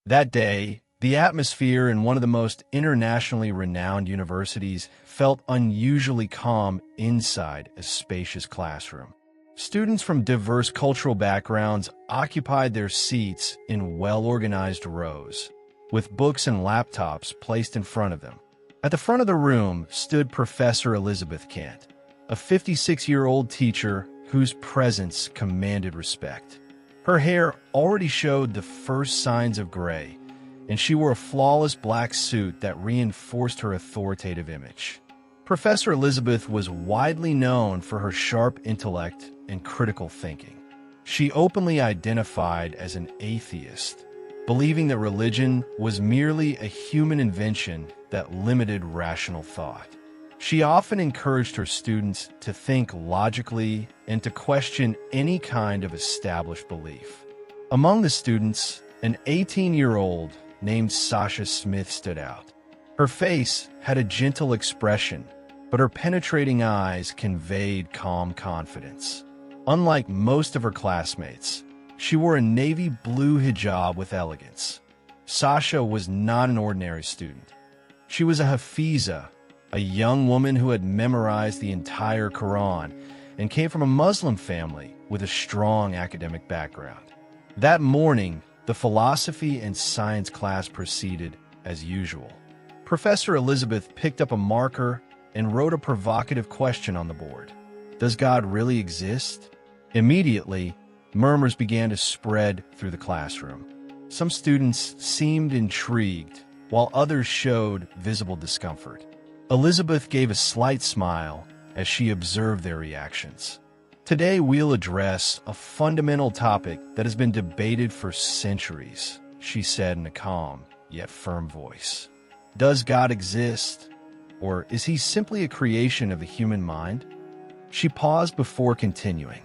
That day, the atmosphere in one of the most internationally renowned universities felt unusually calm inside a spacious classroom. Students from diverse cultural backgrounds occupied their seats in well-organized rows, with books and laptops placed in front of them. At the front of the room stood Professor Elizabeth Kent, a 56-year-old teacher whose presence commanded respect. Her hair already showed the first signs of gray, and she wore a flawless black suit that reinforced her authoritative image. Professor Elizabeth was widely known for her sharp intellect and critical thinking. She openly identified as an atheist, believing that religion was merely a human invention that limited rational thought. She often encouraged her students to think logically and to question any kind of established belief. Among the students, an 18-year-old named Sasha Smith stood out. Her face had a gentle expression, but her penetrating eyes conveyed calm confidence. Unlike most of her classmates, she wore a navy blue hijab with elegance. Sasha was not an ordinary student. She was a Hafiza, a young woman who had memorized the entire Quran and came from a Muslim family with a strong academic background. That morning, the philosophy and science class proceeded as usual. Professor Elizabeth picked up a marker and wrote a provocative question on the board. Does God really exist? Immediately, murmurs began to spread through the classroom. Some students seemed intrigued, while others showed visible discomfort. Elizabeth gave a slight smile as she observed their reactions. Today we'll address a fundamental topic that has been debated for centuries, she said in a calm yet firm voice. Does God exist, or is he simply a creation of the human mind? She paused before continuing.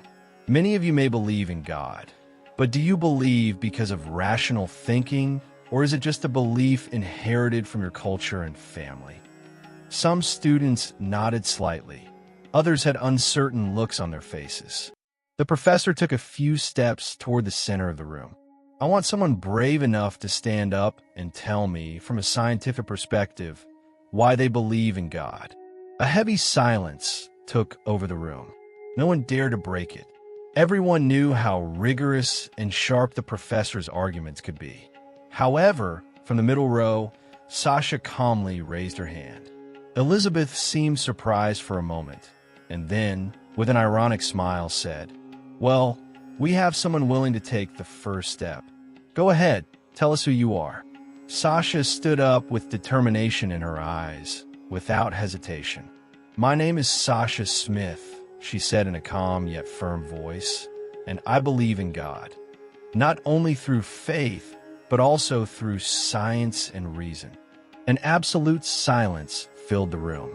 Many of you may believe in God, but do you believe because of rational thinking, or is it just a belief inherited from your culture and family? Some students nodded slightly. Others had uncertain looks on their faces. The professor took a few steps toward the center of the room. I want someone brave enough to stand up and tell me, from a scientific perspective, why they believe in God. A heavy silence took over the room. No one dared to break it. Everyone knew how rigorous and sharp the professor's arguments could be. However, from the middle row, Sasha calmly raised her hand. Elizabeth seemed surprised for a moment, and then, with an ironic smile, said, "Well, we have someone willing to take the first step. Go ahead, tell us who you are." Sasha stood up with determination in her eyes, without hesitation. "My name is Sasha Smith," she said in a calm yet firm voice, "and I believe in God, not only through faith, but also through science and reason." An absolute silence filled the room.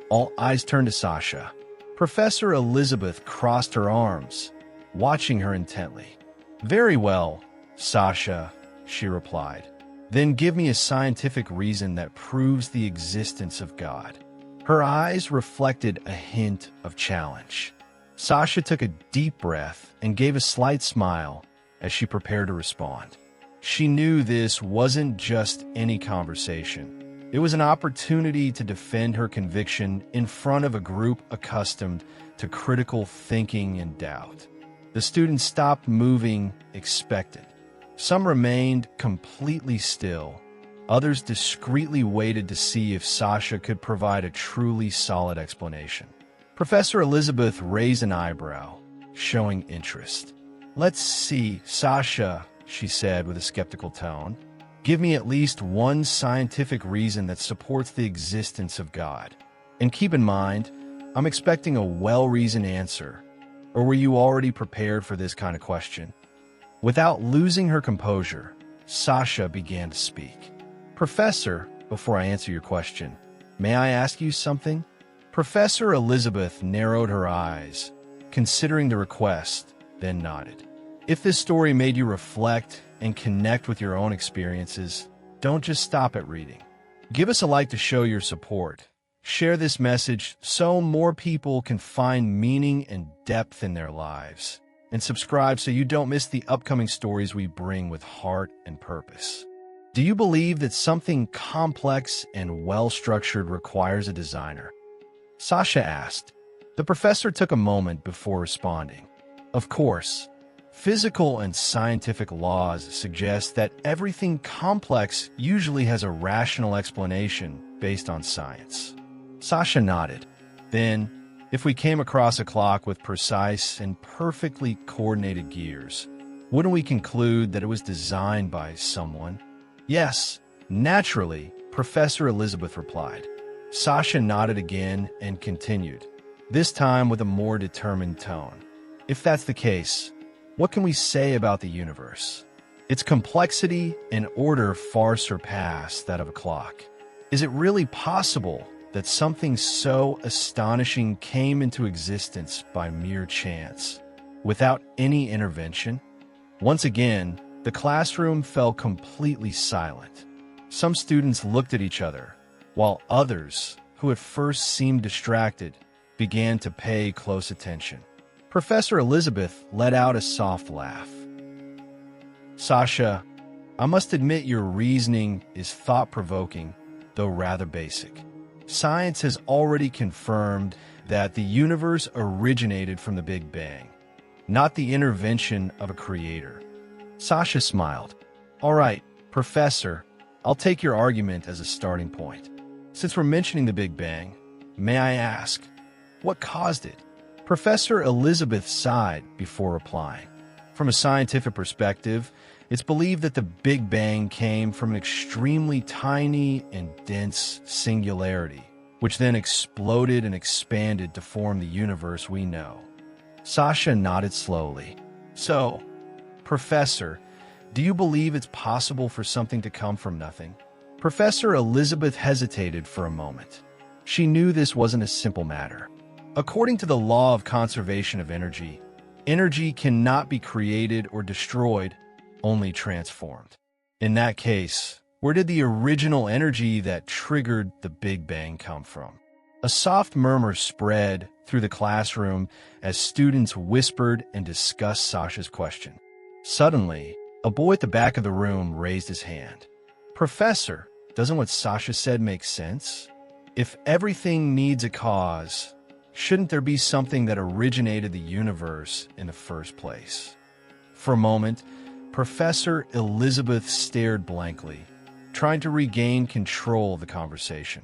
All eyes turned to Sasha. Professor Elizabeth crossed her arms, watching her intently. "Very well, Sasha," she replied. "Then give me a scientific reason that proves the existence of God." Her eyes reflected a hint of challenge. Sasha took a deep breath and gave a slight smile as she prepared to respond. She knew this wasn't just any conversation. It was an opportunity to defend her conviction in front of a group accustomed to critical thinking and doubt. The students stopped moving, expectant. Some remained completely still. Others discreetly waited to see if Sasha could provide a truly solid explanation. Professor Elizabeth raised an eyebrow, showing interest. "Let's see, Sasha," she said with a skeptical tone. "Give me at least one scientific reason that supports the existence of God. And keep in mind, I'm expecting a well-reasoned answer. Or were you already prepared for this kind of question?" Without losing her composure, Sasha began to speak. "Professor, before I answer your question, may I ask you something?" Professor Elizabeth narrowed her eyes, considering the request, then nodded. "If this story made you reflect and connect with your own experiences, don't just stop at reading. Give us a like to show your support. Share this message so more people can find meaning and depth in their lives. And subscribe so you don't miss the upcoming stories we bring with heart and purpose." Do you believe that something complex and well-structured requires a designer? Sasha asked. The professor took a moment before responding. Of course, physical and scientific laws suggest that everything complex usually has a rational explanation based on science. Sasha nodded. Then, if we came across a clock with precise and perfectly coordinated gears, wouldn't we conclude that it was designed by someone? Yes, naturally, Professor Elizabeth replied. Sasha nodded again and continued, this time with a more determined tone. If that's the case, what can we say about the universe? Its complexity and order far surpass that of a clock. Is it really possible that something so astonishing came into existence by mere chance, without any intervention? Once again, the classroom fell completely silent. Some students looked at each other, while others, who at first seemed distracted, began to pay close attention. Professor Elizabeth let out a soft laugh. Sasha, I must admit your reasoning is thought-provoking, though rather basic. Science has already confirmed that the universe originated from the Big Bang, not the intervention of a creator. Sasha smiled. All right, Professor, I'll take your argument as a starting point. Since we're mentioning the Big Bang, may I ask, what caused it? Professor Elizabeth sighed before replying. From a scientific perspective, it's believed that the Big Bang came from an extremely tiny and dense singularity, which then exploded and expanded to form the universe we know. Sasha nodded slowly. So, Professor, do you believe it's possible for something to come from nothing? Professor Elizabeth hesitated for a moment. She knew this wasn't a simple matter. According to the law of conservation of energy, energy cannot be created or destroyed, only transformed. In that case, where did the original energy that triggered the Big Bang come from? A soft murmur spread through the classroom as students whispered and discussed Sasha's question. Suddenly, a boy at the back of the room raised his hand. Professor, doesn't what Sasha said make sense? If everything needs a cause, shouldn't there be something that originated the universe in the first place? For a moment, Professor Elizabeth stared blankly, trying to regain control of the conversation.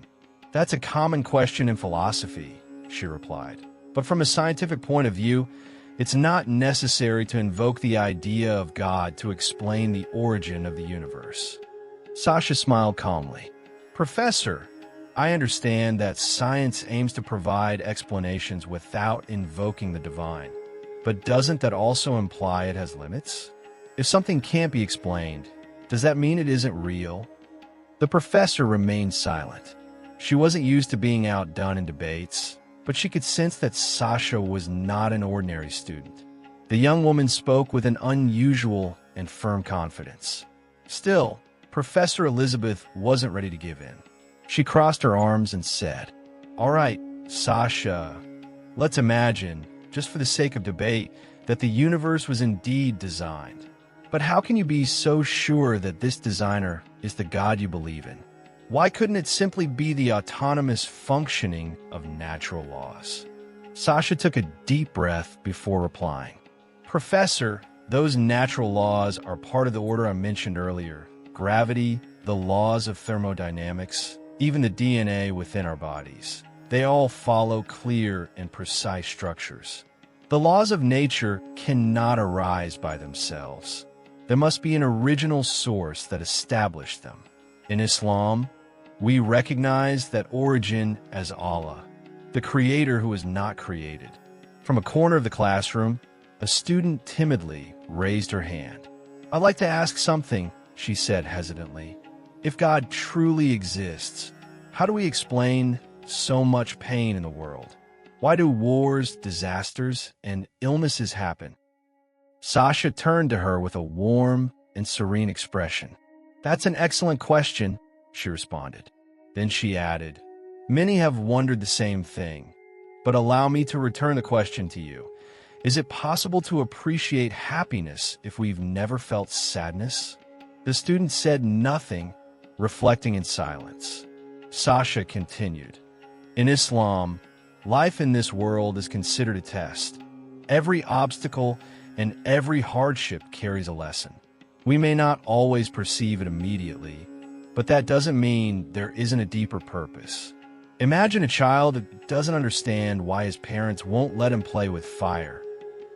That's a common question in philosophy, she replied. But from a scientific point of view, it's not necessary to invoke the idea of God to explain the origin of the universe. Sasha smiled calmly. Professor, I understand that science aims to provide explanations without invoking the divine, but doesn't that also imply it has limits? If something can't be explained, does that mean it isn't real? The professor remained silent. She wasn't used to being outdone in debates, but she could sense that Sasha was not an ordinary student. The young woman spoke with an unusual and firm confidence. Still, Professor Elizabeth wasn't ready to give in. She crossed her arms and said, All right, Sasha, let's imagine, just for the sake of debate, that the universe was indeed designed. But how can you be so sure that this designer is the God you believe in? Why couldn't it simply be the autonomous functioning of natural laws? Sasha took a deep breath before replying. Professor, those natural laws are part of the order I mentioned earlier. Gravity, the laws of thermodynamics, even the DNA within our bodies. They all follow clear and precise structures. The laws of nature cannot arise by themselves. There must be an original source that established them. In Islam, we recognize that origin as Allah, the creator who is not created. From a corner of the classroom, a student timidly raised her hand. I'd like to ask something, she said hesitantly. If God truly exists, how do we explain so much pain in the world? Why do wars, disasters, and illnesses happen? Sasha turned to her with a warm and serene expression. That's an excellent question, she responded. Then she added, Many have wondered the same thing, but allow me to return the question to you. Is it possible to appreciate happiness if we've never felt sadness? The The student said nothing, reflecting in silence. Sasha continued, "In Islam, life in this world is considered a test. Every obstacle and every hardship carries a lesson. We may not always perceive it immediately, but that doesn't mean there isn't a deeper purpose. Imagine a child that doesn't understand why his parents won't let him play with fire.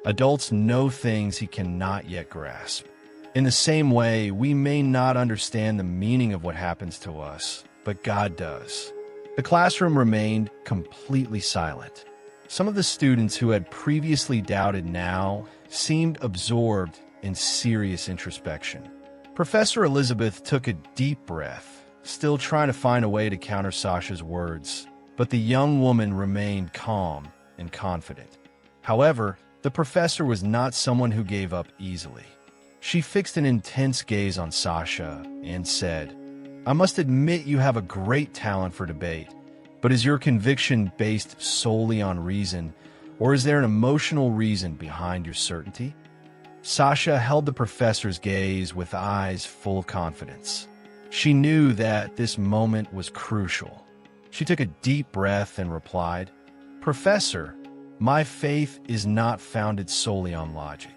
Adults know things he cannot yet grasp. In the same way, we may not understand the meaning of what happens to us, but God does." The classroom remained completely silent. Some of the students who had previously doubted now seemed absorbed in serious introspection. Professor Elizabeth took a deep breath, still trying to find a way to counter Sasha's words, but the young woman remained calm and confident. However, the professor was not someone who gave up easily. She fixed an intense gaze on Sasha and said, "I must admit you have a great talent for debate, but is your conviction based solely on reason, or is there an emotional reason behind your certainty?" Sasha held the professor's gaze with eyes full of confidence. She knew that this moment was crucial. She took a deep breath and replied, "Professor, my faith is not founded solely on logic.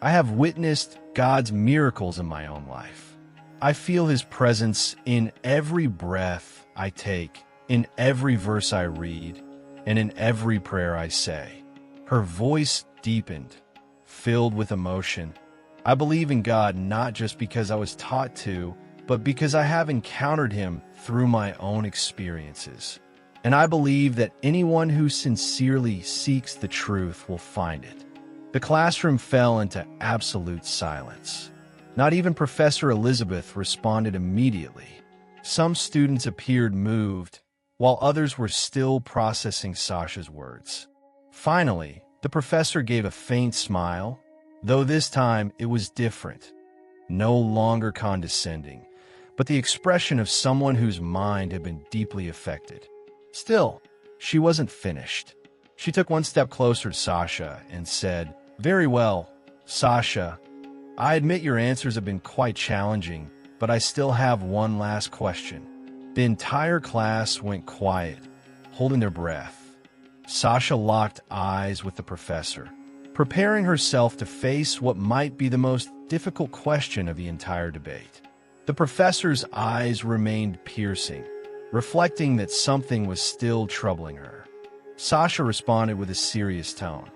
I have witnessed God's miracles in my own life. I feel His presence in every breath I take, in every verse I read, and in every prayer I say." Her voice deepened, filled with emotion. "I believe in God not just because I was taught to, but because I have encountered Him through my own experiences. And I believe that anyone who sincerely seeks the truth will find it." The classroom fell into absolute silence. Not even Professor Elizabeth responded immediately. Some students appeared moved, while others were still processing Sasha's words. Finally, the professor gave a faint smile, though this time it was different. No longer condescending, but the expression of someone whose mind had been deeply affected. Still, she wasn't finished. She took one step closer to Sasha and said, "Very well, Sasha. I admit your answers have been quite challenging, but I still have one last question." The entire class went quiet, holding their breath. Sasha locked eyes with the professor, preparing herself to face what might be the most difficult question of the entire debate. The professor's eyes remained piercing, reflecting that something was still troubling her. Sasha responded with a serious tone.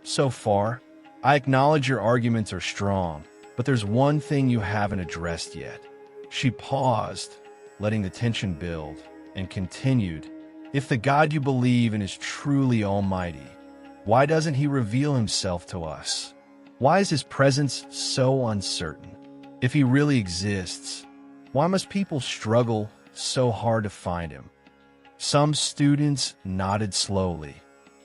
"So far, I acknowledge your arguments are strong, but there's one thing you haven't addressed yet." She paused, letting the tension build, and continued, "If the God you believe in is truly almighty, why doesn't He reveal Himself to us? Why is His presence so uncertain? If He really exists, why must people struggle so hard to find Him?" Some students nodded slowly,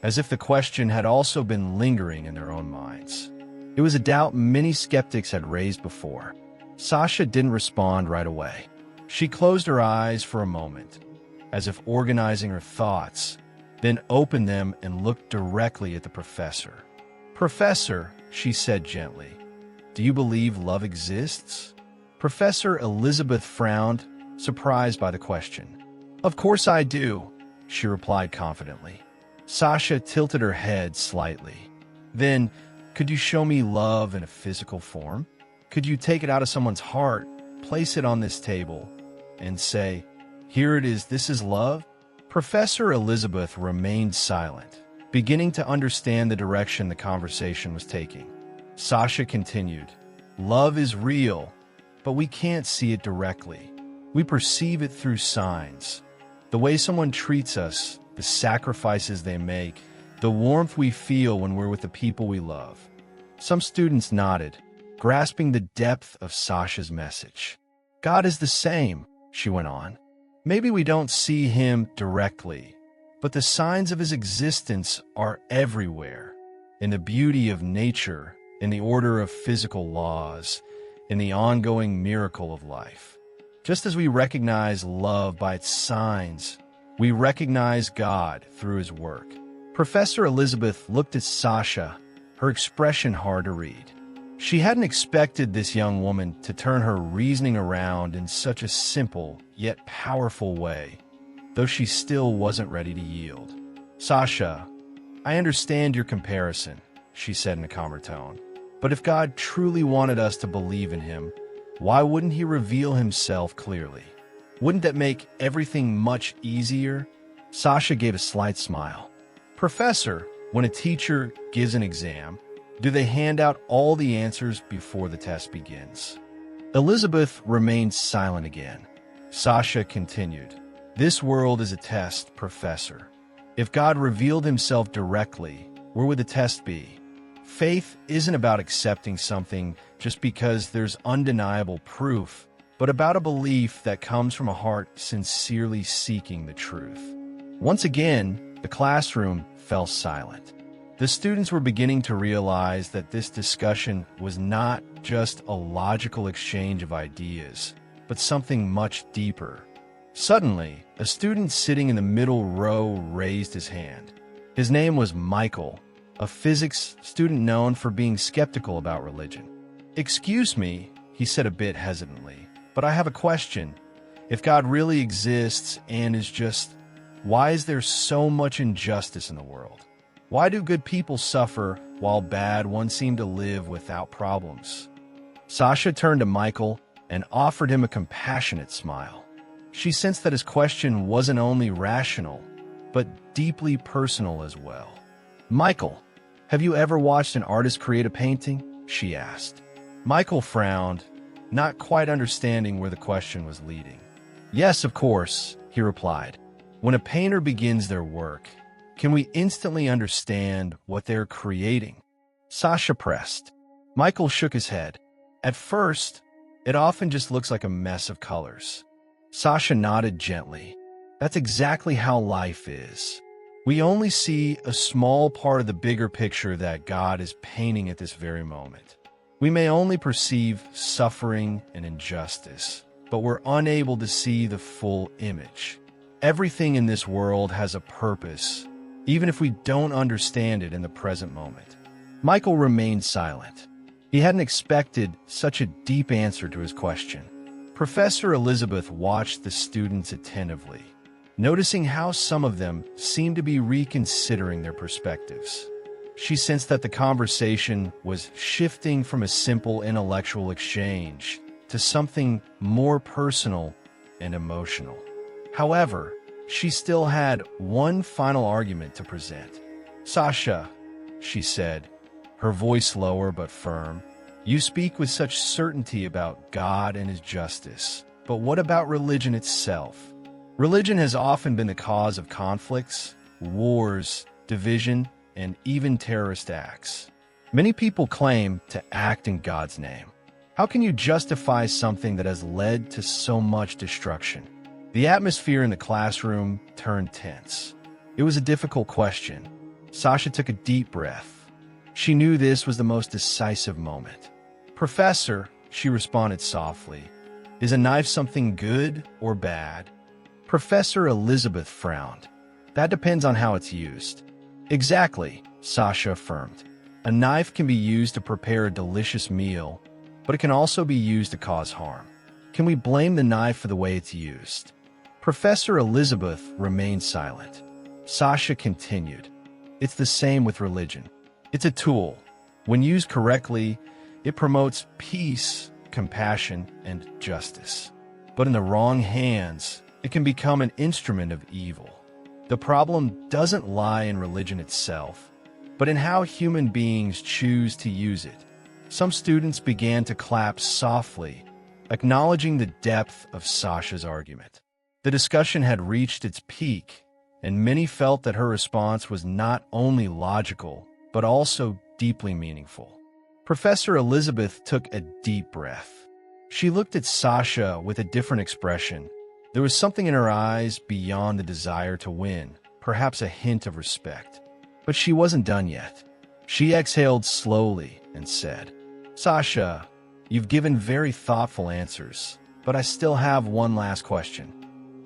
as if the question had also been lingering in their own minds. It was a doubt many skeptics had raised before. Sasha didn't respond right away. She closed her eyes for a moment, as if organizing her thoughts, then opened them and looked directly at the professor. "Professor," she said gently, "do you believe love exists?" Professor Elizabeth frowned, surprised by the question. "Of course I do," she replied confidently. Sasha tilted her head slightly. "Then, could you show me love in a physical form? Could you take it out of someone's heart, place it on this table, and say, 'Here it is, this is love'?" Professor Elizabeth remained silent, beginning to understand the direction the conversation was taking. Sasha continued, "Love is real, but we can't see it directly. We perceive it through signs. The way someone treats us, the sacrifices they make, the warmth we feel when we're with the people we love." Some students nodded, grasping the depth of Sasha's message. "God is the same," she went on. "Maybe we don't see Him directly, but the signs of His existence are everywhere, in the beauty of nature, in the order of physical laws, in the ongoing miracle of life. Just as we recognize love by its signs, we recognize God through His work." Professor Elizabeth looked at Sasha, her expression hard to read. She hadn't expected this young woman to turn her reasoning around in such a simple yet powerful way, though she still wasn't ready to yield. "Sasha, I understand your comparison," she said in a calmer tone. "But if God truly wanted us to believe in him, why wouldn't he reveal himself clearly? Wouldn't that make everything much easier?" Sasha gave a slight smile. "Professor, when a teacher gives an exam, do they hand out all the answers before the test begins?" Elizabeth remained silent again. Sasha continued, "This world is a test, Professor. If God revealed himself directly, where would the test be? Faith isn't about accepting something just because there's undeniable proof, but about a belief that comes from a heart sincerely seeking the truth." Once again, the classroom fell silent. The students were beginning to realize that this discussion was not just a logical exchange of ideas, but something much deeper. Suddenly, a student sitting in the middle row raised his hand. His name was Michael, a physics student known for being skeptical about religion. "Excuse me," he said a bit hesitantly, "but I have a question. If God really exists and is just, why is there so much injustice in the world? Why do good people suffer while bad ones seem to live without problems?" Sasha turned to Michael and offered him a compassionate smile. She sensed that his question wasn't only rational, but deeply personal as well. "Michael, have you ever watched an artist create a painting?" she asked. Michael frowned, not quite understanding where the question was leading. "Yes, of course," he replied. "When a painter begins their work, can we instantly understand what they're creating?" Sasha pressed. Michael shook his head. "At first, it often just looks like a mess of colors." Sasha nodded gently. "That's exactly how life is. We only see a small part of the bigger picture that God is painting at this very moment. We may only perceive suffering and injustice, but we're unable to see the full image. Everything in this world has a purpose, even if we don't understand it in the present moment." Michael remained silent. He hadn't expected such a deep answer to his question. Professor Elizabeth watched the students attentively, noticing how some of them seemed to be reconsidering their perspectives. She sensed that the conversation was shifting from a simple intellectual exchange to something more personal and emotional. However, she still had one final argument to present. "Sasha," she said, her voice lower but firm, "you speak with such certainty about God and his justice, but what about religion itself? Religion has often been the cause of conflicts, wars, division, and even terrorist acts. Many people claim to act in God's name. How can you justify something that has led to so much destruction?" The atmosphere in the classroom turned tense. It was a difficult question. Sasha took a deep breath. She knew this was the most decisive moment. "Professor," she responded softly, "is a knife something good or bad?" Professor Elizabeth frowned. "That depends on how it's used." "Exactly," Sasha affirmed. "A knife can be used to prepare a delicious meal, but it can also be used to cause harm. Can we blame the knife for the way it's used?" Professor Elizabeth remained silent. Sasha continued, "It's the same with religion. It's a tool. When used correctly, it promotes peace, compassion, and justice. But in the wrong hands, it can become an instrument of evil. The problem doesn't lie in religion itself, but in how human beings choose to use it." Some students began to clap softly, acknowledging the depth of Sasha's argument. The discussion had reached its peak, and many felt that her response was not only logical, but also deeply meaningful. Professor Elizabeth took a deep breath. She looked at Sasha with a different expression. There was something in her eyes beyond the desire to win, perhaps a hint of respect. But she wasn't done yet. She exhaled slowly and said, "Sasha, you've given very thoughtful answers, but I still have one last question."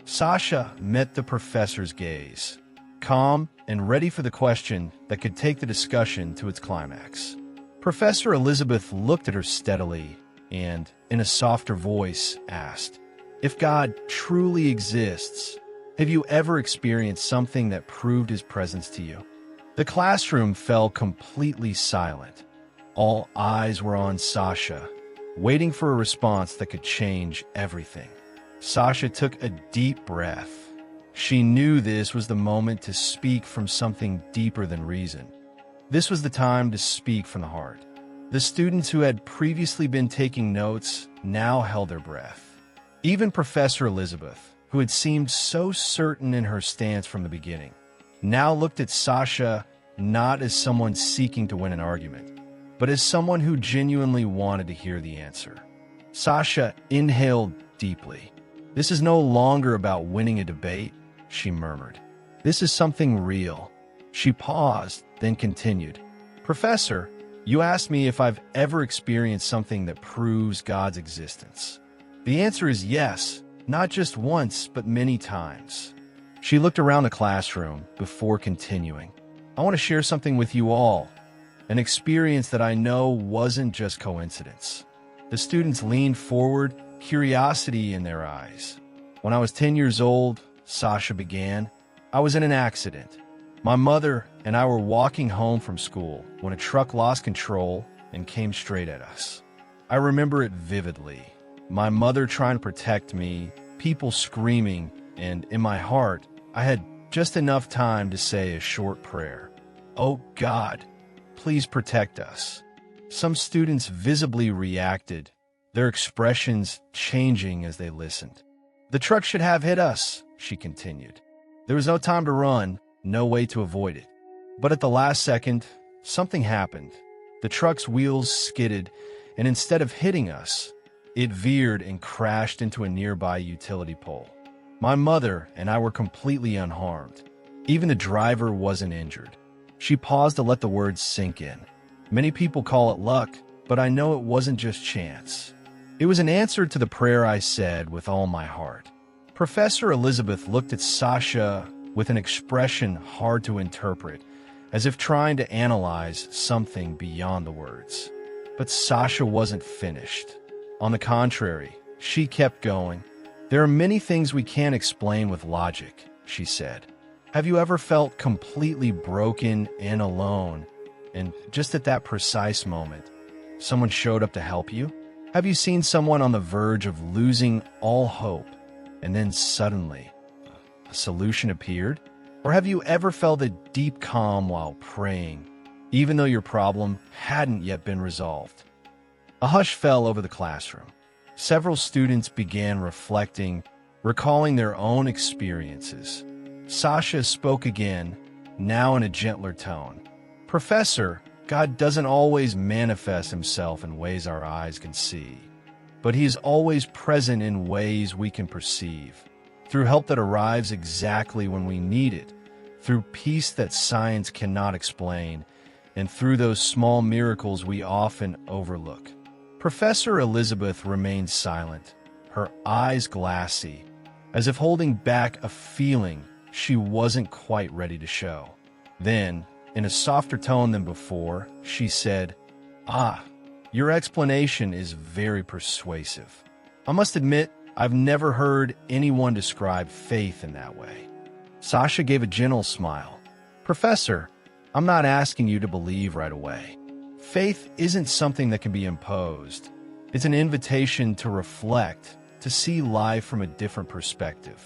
Sasha met the professor's gaze, calm and ready for the question that could take the discussion to its climax. Professor Elizabeth looked at her steadily and, in a softer voice, asked, "If God truly exists, have you ever experienced something that proved his presence to you?" The classroom fell completely silent. All eyes were on Sasha, waiting for a response that could change everything. Sasha took a deep breath. She knew this was the moment to speak from something deeper than reason. This was the time to speak from the heart. The students who had previously been taking notes now held their breath. Even Professor Elizabeth, who had seemed so certain in her stance from the beginning, now looked at Sasha not as someone seeking to win an argument, but as someone who genuinely wanted to hear the answer. Sasha inhaled deeply. "This is no longer about winning a debate," she murmured. "This is something real." She paused, then continued. "Professor, you asked me if I've ever experienced something that proves God's existence. The answer is yes, not just once, but many times." She looked around the classroom before continuing. "I want to share something with you all, an experience that I know wasn't just coincidence." The students leaned forward, curiosity in their eyes. "When I was 10 years old," Sasha began, "I was in an accident. My mother and I were walking home from school when a truck lost control and came straight at us. I remember it vividly. My mother trying to protect me, people screaming, and in my heart, I had just enough time to say a short prayer. 'Oh God, please protect us.'" Some students visibly reacted, their expressions changing as they listened. "The truck should have hit us," she continued. "There was no time to run, no way to avoid it. But at the last second, something happened. The truck's wheels skidded, and instead of hitting us, it veered and crashed into a nearby utility pole. My mother and I were completely unharmed. Even the driver wasn't injured." She paused to let the words sink in. "Many people call it luck, but I know it wasn't just chance. It was an answer to the prayer I said with all my heart." Professor Elizabeth looked at Sasha with an expression hard to interpret, as if trying to analyze something beyond the words. But Sasha wasn't finished. On the contrary, she kept going. "There are many things we can't explain with logic," she said. "Have you ever felt completely broken and alone, and just at that precise moment, someone showed up to help you? Have you seen someone on the verge of losing all hope, and then suddenly a solution appeared? Or have you ever felt a deep calm while praying, even though your problem hadn't yet been resolved?" A hush fell over the classroom. Several students began reflecting, recalling their own experiences. Sasha spoke again, now in a gentler tone. "Professor, God doesn't always manifest himself in ways our eyes can see, but he is always present in ways we can perceive, through help that arrives exactly when we need it, through peace that science cannot explain, and through those small miracles we often overlook." Professor Elizabeth remained silent, her eyes glassy, as if holding back a feeling she wasn't quite ready to show. Then, in a softer tone than before, she said, "Ah, your explanation is very persuasive. I must admit, I've never heard anyone describe faith in that way." Sasha gave a gentle smile. "Professor, I'm not asking you to believe right away. Faith isn't something that can be imposed. It's an invitation to reflect, to see life from a different perspective.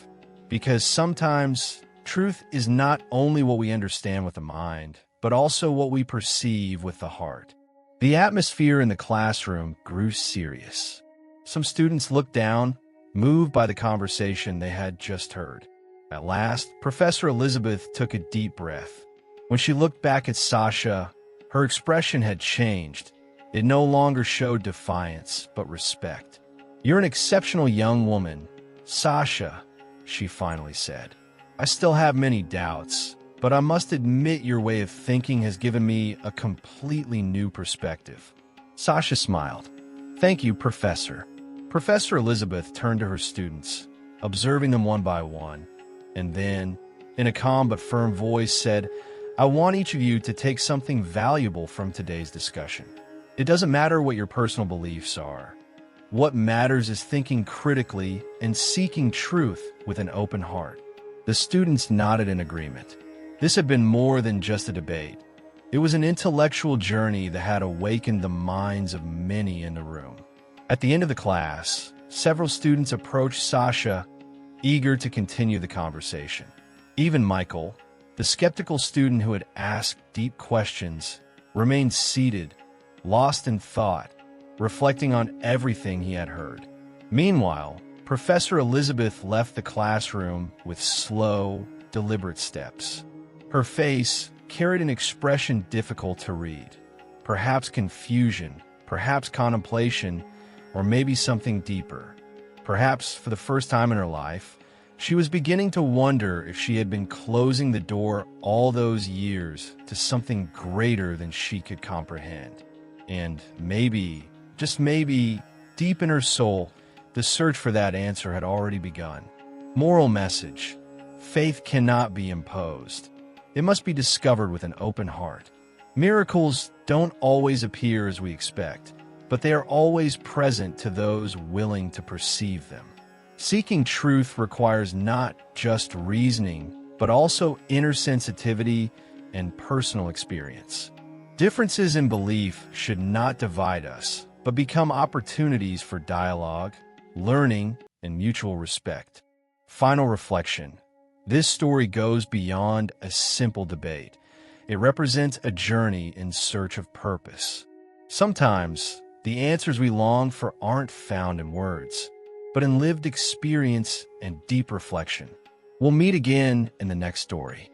Because sometimes truth is not only what we understand with the mind, but also what we perceive with the heart." The atmosphere in the classroom grew serious. Some students looked down, moved by the conversation they had just heard. At last, Professor Elizabeth took a deep breath. When she looked back at Sasha, her expression had changed. It no longer showed defiance, but respect. "You're an exceptional young woman, Sasha," she finally said. "I still have many doubts, but I must admit your way of thinking has given me a completely new perspective." Sasha smiled. "Thank you, Professor." Professor Elizabeth turned to her students, observing them one by one, and then, in a calm but firm voice, said, "I want each of you to take something valuable from today's discussion. It doesn't matter what your personal beliefs are. What matters is thinking critically and seeking truth with an open heart. The students nodded in agreement. This had been more than just a debate. It was an intellectual journey that had awakened the minds of many in the room. At the end of the class, several students approached Sasha, eager to continue the conversation. Even Michael, the skeptical student who had asked deep questions, remained seated, lost in thought, reflecting on everything he had heard. Meanwhile, Professor Elizabeth left the classroom with slow, deliberate steps. Her face carried an expression difficult to read. Perhaps confusion, perhaps contemplation, or maybe something deeper. Perhaps, for the first time in her life, she was beginning to wonder if she had been closing the door all those years to something greater than she could comprehend. And maybe, just maybe, deep in her soul, the search for that answer had already begun. Moral message: faith cannot be imposed. It must be discovered with an open heart. Miracles don't always appear as we expect, but they are always present to those willing to perceive them. Seeking truth requires not just reasoning, but also inner sensitivity and personal experience. Differences in belief should not divide us, but become opportunities for dialogue, learning, and mutual respect. Final reflection. This story goes beyond a simple debate. It represents a journey in search of purpose. Sometimes, the answers we long for aren't found in words, but in lived experience and deep reflection. We'll meet again in the next story.